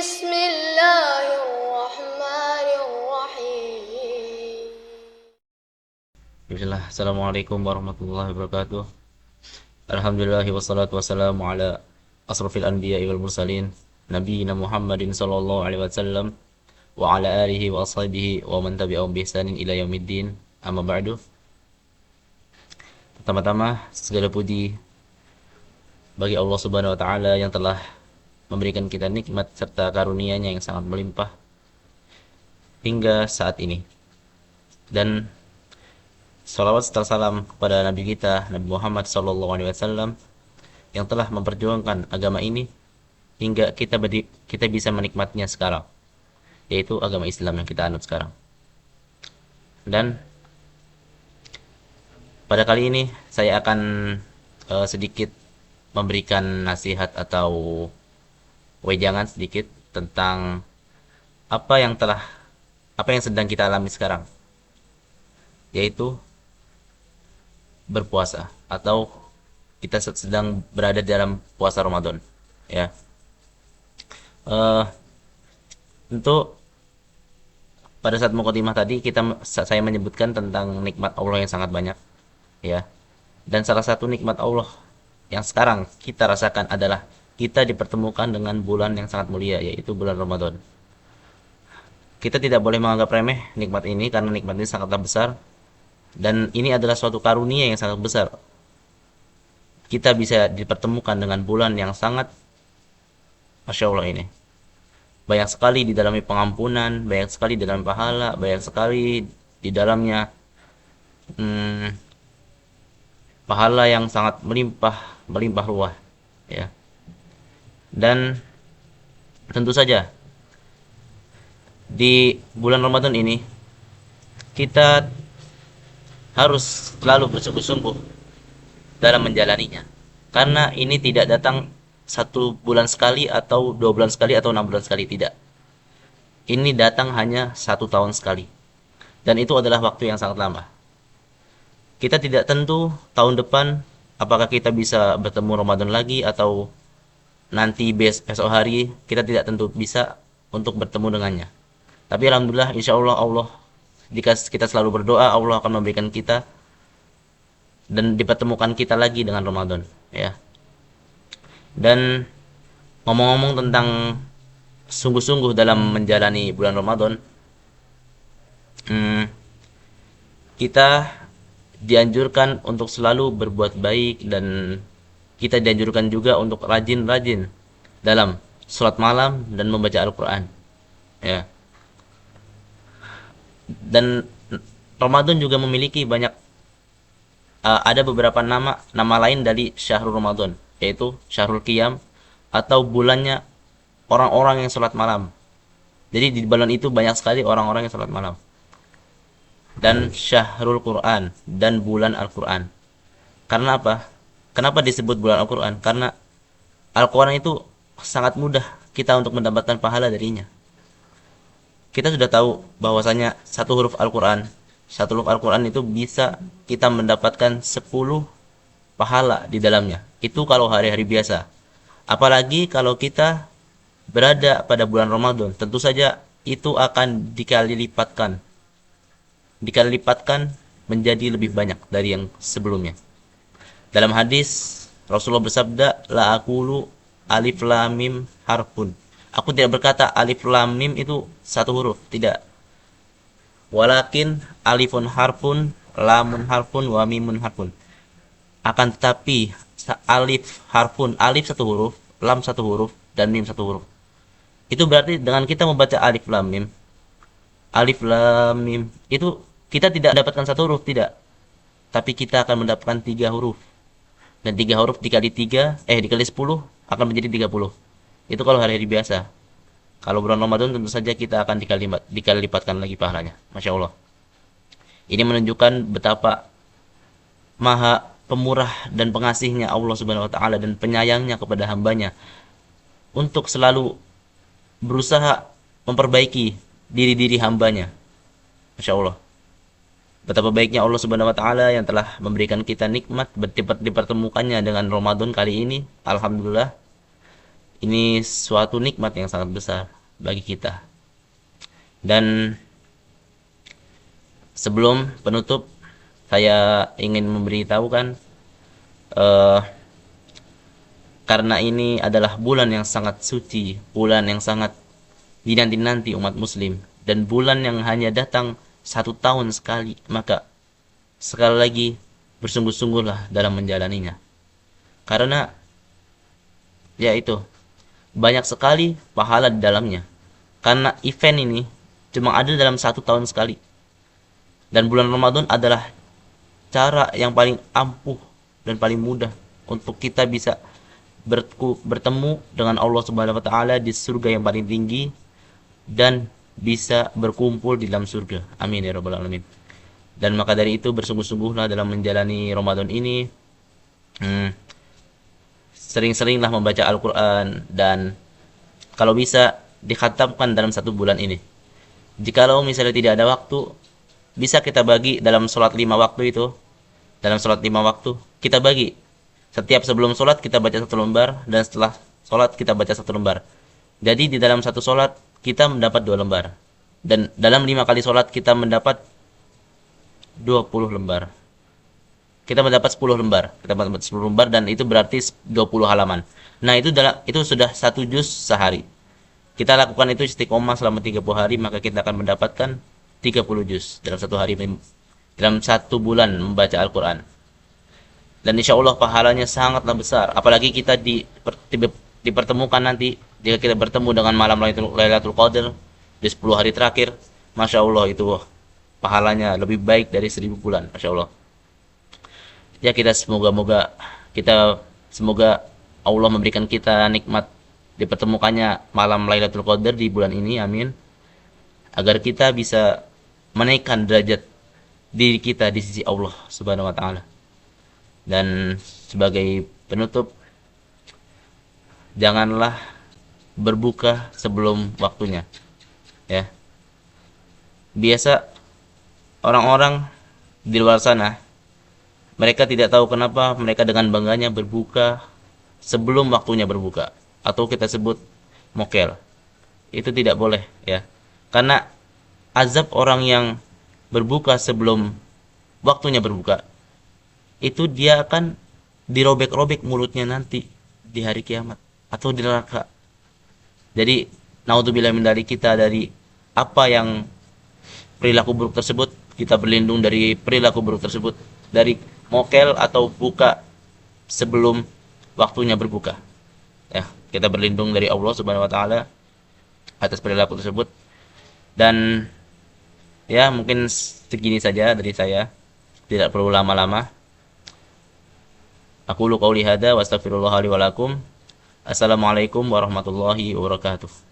بسم الله الرحمن الرحيم. Bismillah, Assalamualaikum warahmatullahi wabarakatuh. Alhamdulillah wassalatu wassalamu ala asrafil anbiya wal mursalin nabiyina Muhammadin sallallahu alaihi wasallam wa ala alihi wa ashabihi wa man tabi'ahum bi ihsanin ila yaumiddin. Amma ba'du. Pertama-tama segala puji bagi Allah Subhanahu wa taala yang telah memberikan kita nikmat serta karunia-Nya yang sangat melimpah hingga saat ini. Dan salawat serta salam kepada Nabi kita, Nabi Muhammad SAW, yang telah memperjuangkan agama ini hingga kita bisa menikmatinya sekarang, yaitu agama Islam yang kita anut sekarang. Dan pada kali ini saya akan sedikit memberikan nasihat atau wejangan sedikit tentang apa yang sedang kita alami sekarang, yaitu berpuasa atau kita sedang berada dalam puasa Ramadan, ya. Untuk pada saat mukadimah tadi saya menyebutkan tentang nikmat Allah yang sangat banyak, ya. Dan salah satu nikmat Allah yang sekarang kita rasakan adalah kita dipertemukan dengan bulan yang sangat mulia, yaitu bulan Ramadan. Kita tidak boleh menganggap remeh nikmat ini karena nikmat ini sangatlah besar. Dan ini adalah suatu karunia yang sangat besar. Kita bisa dipertemukan dengan bulan yang sangat Masya Allah ini. Banyak sekali di dalamnya pengampunan, banyak sekali di dalam pahala, banyak sekali di dalamnya pahala yang sangat melimpah ruah, ya. Dan tentu saja di bulan Ramadan ini kita harus selalu bersungguh-sungguh dalam menjalaninya, karena ini tidak datang 1 bulan sekali atau 2 bulan sekali atau 6 bulan sekali, tidak. Ini datang hanya 1 tahun sekali, dan itu adalah waktu yang sangat lama. Kita tidak tentu tahun depan apakah kita bisa bertemu Ramadan lagi, atau nanti besok hari kita tidak tentu bisa untuk bertemu dengannya. Tapi alhamdulillah, insya Allah, jika kita selalu berdoa, Allah akan memberikan kita dan dipertemukan kita lagi dengan Ramadan, ya. Dan ngomong-ngomong tentang sungguh-sungguh dalam menjalani bulan Ramadan, kita dianjurkan untuk selalu berbuat baik, dan kita dianjurkan juga untuk rajin-rajin dalam sholat malam dan membaca Al-Quran, ya. Dan Ramadan juga memiliki ada beberapa nama lain dari Syahrul Ramadan, yaitu Syahrul Qiyam, atau bulannya orang-orang yang sholat malam. Jadi di bulan itu banyak sekali orang-orang yang sholat malam. Dan Syahrul Quran, dan bulan Al-Quran. Karena apa? Kenapa disebut bulan Al-Quran? Karena Al-Quran itu sangat mudah kita untuk mendapatkan pahala darinya. Kita sudah tahu bahwasanya satu huruf Al-Quran itu bisa kita mendapatkan 10 pahala di dalamnya. Itu kalau hari-hari biasa. Apalagi kalau kita berada pada bulan Ramadan, tentu saja itu akan dikali lipatkan menjadi lebih banyak dari yang sebelumnya. Dalam hadis Rasulullah bersabda, la aqulu alif lam mim harfun. Aku tidak berkata alif lam mim itu 1 huruf, tidak. Walakin alifun harfun, lamun harfun, wa mimun harfun. Akan tetapi alif harfun, alif 1 huruf, lam 1 huruf, dan mim 1 huruf. Itu berarti dengan kita membaca alif lam mim itu kita tidak mendapatkan 1 huruf, tidak. Tapi kita akan mendapatkan 3 huruf. Dan 3 huruf dikali 10 akan menjadi 30. Itu kalau hari-hari biasa. Kalau bulan Ramadan tentu saja kita akan dikali lipatkan lagi pahalanya. Masya Allah. Ini menunjukkan betapa maha pemurah dan pengasihnya Allah Subhanahu wa taala dan penyayangnya kepada hambanya untuk selalu berusaha memperbaiki diri-diri hambanya. Masya Allah. Betapa baiknya Allah Subhanahu wa taala yang telah memberikan kita nikmat dipertemukannya dengan Ramadan kali ini. Alhamdulillah. Ini suatu nikmat yang sangat besar bagi kita. Dan sebelum penutup, saya ingin memberitahukan karena ini adalah bulan yang sangat suci, bulan yang sangat dinanti-nanti umat muslim, dan bulan yang hanya datang 1 tahun sekali, maka sekali lagi bersungguh-sungguhlah dalam menjalaninya. Karena ya itu, banyak sekali pahala di dalamnya. Karena event ini cuma ada dalam 1 tahun sekali. Dan bulan Ramadan adalah cara yang paling ampuh dan paling mudah untuk kita bisa bertemu dengan Allah Subhanahu wa taala di surga yang paling tinggi dan bisa berkumpul di dalam surga. Amin ya rabbal alamin. Dan maka dari itu bersungguh-sungguhlah dalam menjalani Ramadan ini. Sering-seringlah membaca Al-Quran, dan kalau bisa dikhatamkan dalam 1 bulan ini. Jikalau misalnya tidak ada waktu, bisa kita bagi dalam sholat 5 waktu itu. Dalam sholat 5 waktu kita bagi, setiap sebelum sholat kita baca 1 lembar, dan setelah sholat kita baca 1 lembar. Jadi di dalam 1 sholat kita mendapat 2 lembar, dan dalam 5 kali sholat kita mendapat 20 lembar. Kita mendapat 10 lembar. Kita mendapat 10 lembar, dan itu berarti 20 halaman. Nah, itu sudah 1 juz sehari. Kita lakukan itu istiqomah selama 30 hari, maka kita akan mendapatkan 30 juz dalam 1 hari, dalam 1 bulan membaca Al-Quran. Dan insya Allah pahalanya sangatlah besar. Apalagi kita dipertemukan nanti, jika kita bertemu dengan malam Lailatul Qadar di 10 hari terakhir, Masya Allah itu pahalanya lebih baik dari 1000 bulan. Masya Allah. Ya, kita semoga Allah memberikan kita nikmat dipertemukannya malam Lailatul Qadar di bulan ini, amin. Agar kita bisa menaikkan derajat diri kita di sisi Allah Subhanahu wa taala. Dan sebagai penutup, janganlah berbuka sebelum waktunya. Ya. Biasa orang-orang di luar sana, mereka tidak tahu kenapa mereka dengan bangganya berbuka sebelum waktunya berbuka, atau kita sebut mokel. Itu tidak boleh, ya. Karena azab orang yang berbuka sebelum waktunya berbuka, itu dia akan dirobek-robek mulutnya nanti di hari kiamat atau di neraka. Jadi naudzubillah min dzalik, kita dari apa yang perilaku buruk tersebut, kita berlindung dari perilaku buruk tersebut, dari mokel atau buka sebelum waktunya berbuka. Ya, kita berlindung dari Allah Subhanahu wa taala atas perilaku tersebut. Dan ya, mungkin segini saja dari saya. Tidak perlu lama-lama. Aqulu qauli hadza wa astaghfirullah li wa lakum. Assalamualaikum warahmatullahi wabarakatuh.